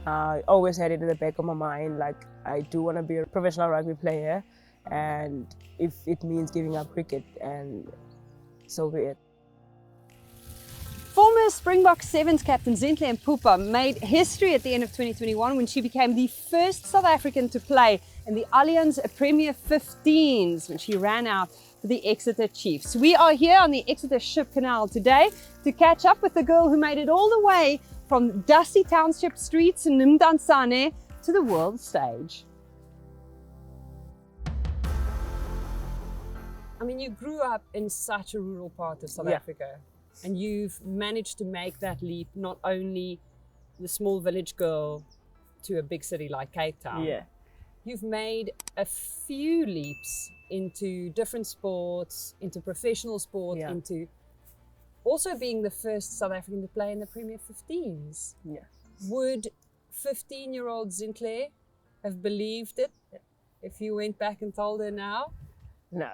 I always had it in the back of my mind, like I do want to be a professional rugby player, and if it means giving up cricket, and so be it. Former Springbok Sevens captain Zintle Mpupha made history at the end of 2021 when she became the first South African to play in the Allianz Premier 15s when she ran out for the Exeter Chiefs. We are here on the Exeter Ship Canal today to catch up with the girl who made it all the way from dusty township streets in Mdantsane to the world stage. I mean, you grew up in such a rural part of South Africa, and you've managed to make that leap, not only the small village girl to a big city like Cape Town. Yeah. You've made a few leaps into different sports, into professional sport, into also being the first South African to play in the Premier 15s. Yeah. Would 15-year-old Zintle have believed it if you went back and told her now? No,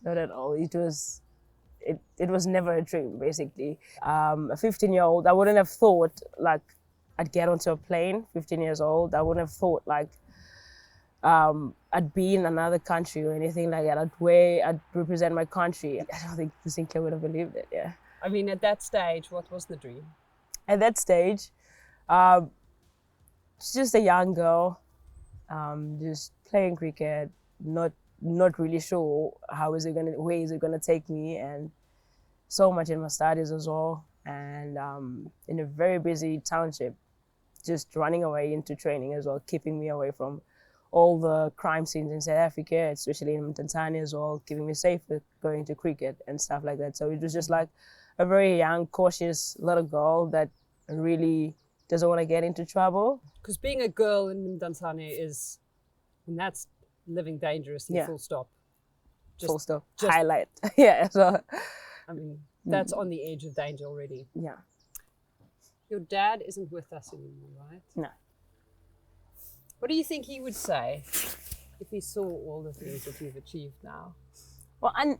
not at all. It was never a dream, basically. A 15-year-old, I wouldn't have thought like I'd get onto a plane, 15 years old. I wouldn't have thought like I'd be in another country or anything like that. I'd represent my country. I don't think Zintle would have believed it, yeah. I mean, at that stage, what was the dream? At that stage, just a young girl, just playing cricket, not really sure where is it gonna take me, and so much in my studies as well, and in a very busy township, just running away into training as well, keeping me away from all the crime scenes in South Africa, especially in Tanzania as well, keeping me safe with going to cricket and stuff like that. So it was just like a very young, cautious little girl that really doesn't want to get into trouble. Because being a girl in Mdantsane and that's living dangerously, full stop. Full stop. Highlight. Yeah. So, I mean, that's on the edge of danger already. Yeah. Your dad isn't with us anymore, right? No. What do you think he would say if he saw all the things that you've achieved now? Well, I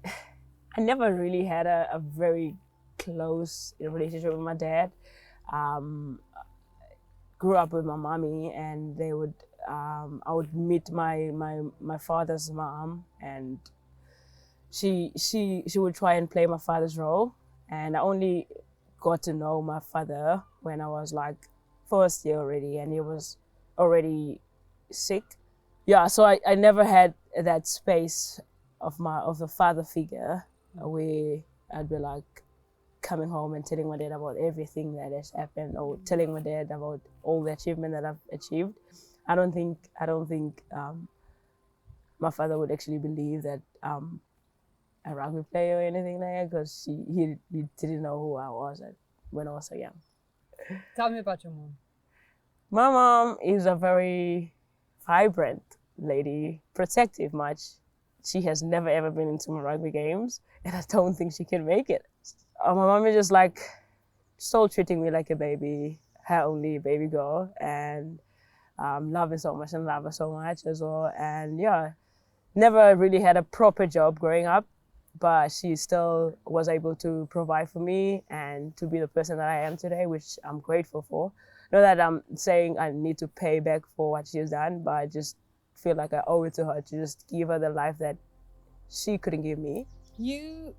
never really had a very close relationship with my dad. Grew up with my mommy, and they would I would meet my father's mom, and she would try and play my father's role, and I only got to know my father when I was like first year already, and he was already sick. Yeah, so I never had that space of the father figure where I'd be like coming home and telling my dad about everything that has happened, or telling my dad about all the achievement that I've achieved. I don't think my father would actually believe that I'm a rugby player or anything like that, because he didn't know who I was when I was so young. Tell me about your mom. My mom is a very vibrant lady, protective much. She has never ever been into my rugby games, and I don't think she can make it. My mom is just like still treating me like a baby, her only baby girl, and love her so much and love her so much as well. And yeah, never really had a proper job growing up, but she still was able to provide for me and to be the person that I am today, which I'm grateful for. Not that I'm saying I need to pay back for what she's done, but I just feel like I owe it to her to just give her the life that she couldn't give me. You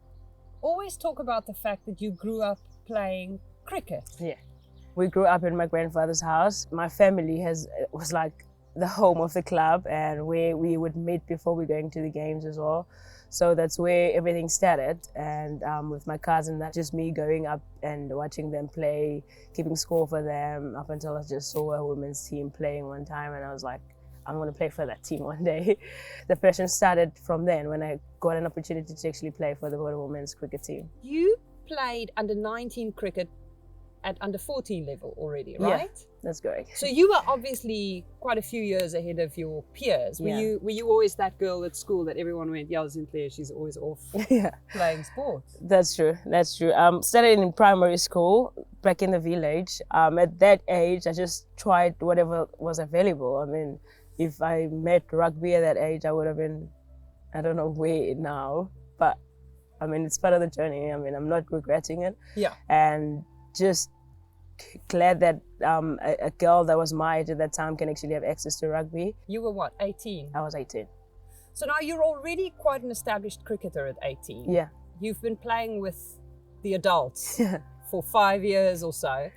always talk about the fact that you grew up playing cricket. Yeah. We grew up in my grandfather's house. My family was like the home of the club, and where we would meet before we going to the games as well. So that's where everything started, and with my cousin, that's just me going up and watching them play, keeping score for them, up until I just saw a women's team playing one time, and I was like, I'm going to play for that team one day. The passion started from then, when I got an opportunity to actually play for the women's cricket team. You played under 19 cricket at under 14 level already, right? Yeah, that's correct. So you were obviously quite a few years ahead of your peers. Were you always that girl at school that everyone went, yeah, Zintle, she's always off playing sport? That's true. Started in primary school, back in the village. At that age, I just tried whatever was available. I mean, if I met rugby at that age, I would have been, I don't know where now, but I mean, it's part of the journey. I mean, I'm not regretting it. Yeah. And just glad that a girl that was my age at that time can actually have access to rugby. You were what, 18? I was 18. So now you're already quite an established cricketer at 18. Yeah. You've been playing with the adults Yeah. for 5 years or so,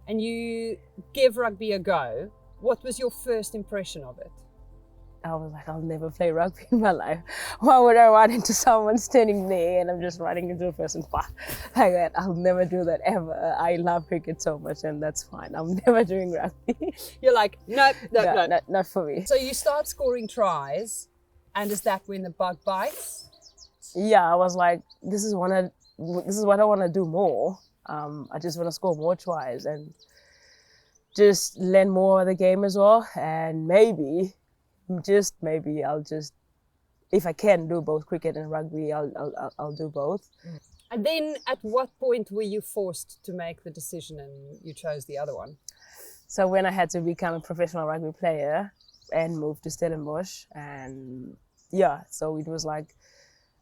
and you give rugby a go. What was your first impression of it? I was like, I'll never play rugby in my life. Why would I run into someone standing there and I'm just running into a person like that? I'll never do that ever. I love cricket so much and that's fine. I'm never doing rugby. You're like, no. Not for me. So you start scoring tries, and is that when the bug bites? Yeah, I was like, this is what I want to do more. I just want to score more tries and just learn more of the game as well. And maybe I'll just, if I can do both cricket and rugby, I'll do both. And then at what point were you forced to make the decision and you chose the other one? So when I had to become a professional rugby player and move to Stellenbosch, and yeah, so it was like,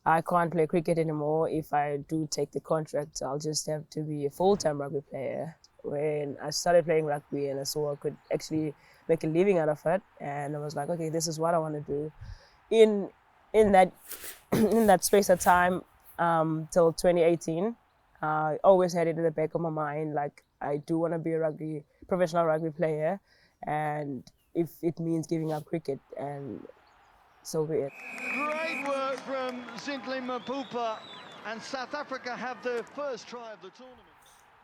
I can't play cricket anymore. If I do take the contract, I'll just have to be a full-time rugby player. When I started playing rugby and I saw I could actually make a living out of it, and I was like, okay, this is what I want to do. In that space of time till 2018, I always had it in the back of my mind, like I do want to be a professional rugby player, and if it means giving up cricket, and so be it. Great work from Zintle Mpupha, and South Africa have their first try of the tournament.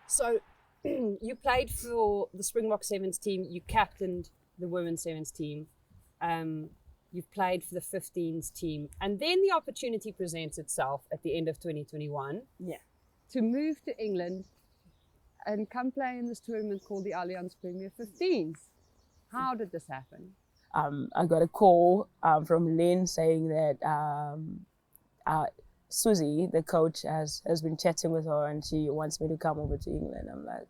So you played for the Springbok Sevens team, you captained the Women's Sevens team, you've played for the 15s team, and then the opportunity presents itself at the end of 2021 to move to England and come play in this tournament called the Allianz Premier 15s. How did this happen? I got a call from Lynn saying that Susie, the coach, has been chatting with her and she wants me to come over to England. I'm like,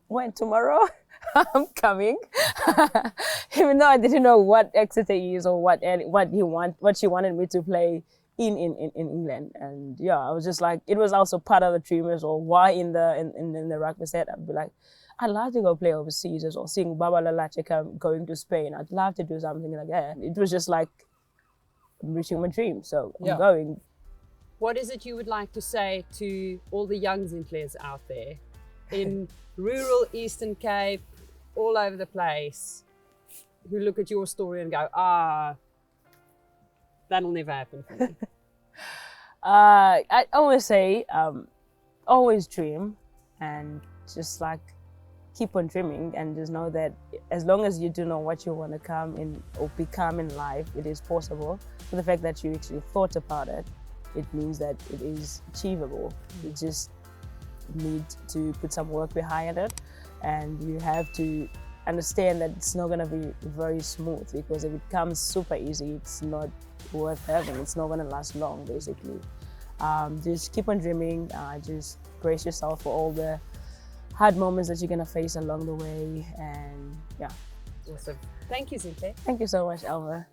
when? Tomorrow? I'm coming. Even though I didn't know what Exeter is or what she wanted me to play in England. And yeah, I was just like, it was also part of the dream as well. Why in the rugby set, I'd be like, I'd love to go play overseas as well, seeing Baba Lalache going to Spain. I'd love to do something like that. It was just like, I'm reaching my dream, so I'm going. What is it you would like to say to all the young Zintles out there in rural Eastern Cape, all over the place, who look at your story and go, that'll never happen for me? I always say, always dream, and just like keep on dreaming, and just know that as long as you do know what you want to come in or become in life, it is possible. So the fact that you actually thought about it, it means that it is achievable. You just need to put some work behind it, and you have to understand that it's not going to be very smooth, because if it comes super easy, it's not worth having. It's not going to last long, basically. Just keep on dreaming. Just brace yourself for all the hard moments that you're going to face along the way, and yeah. Awesome. Thank you, Zintle. Thank you so much, Alva.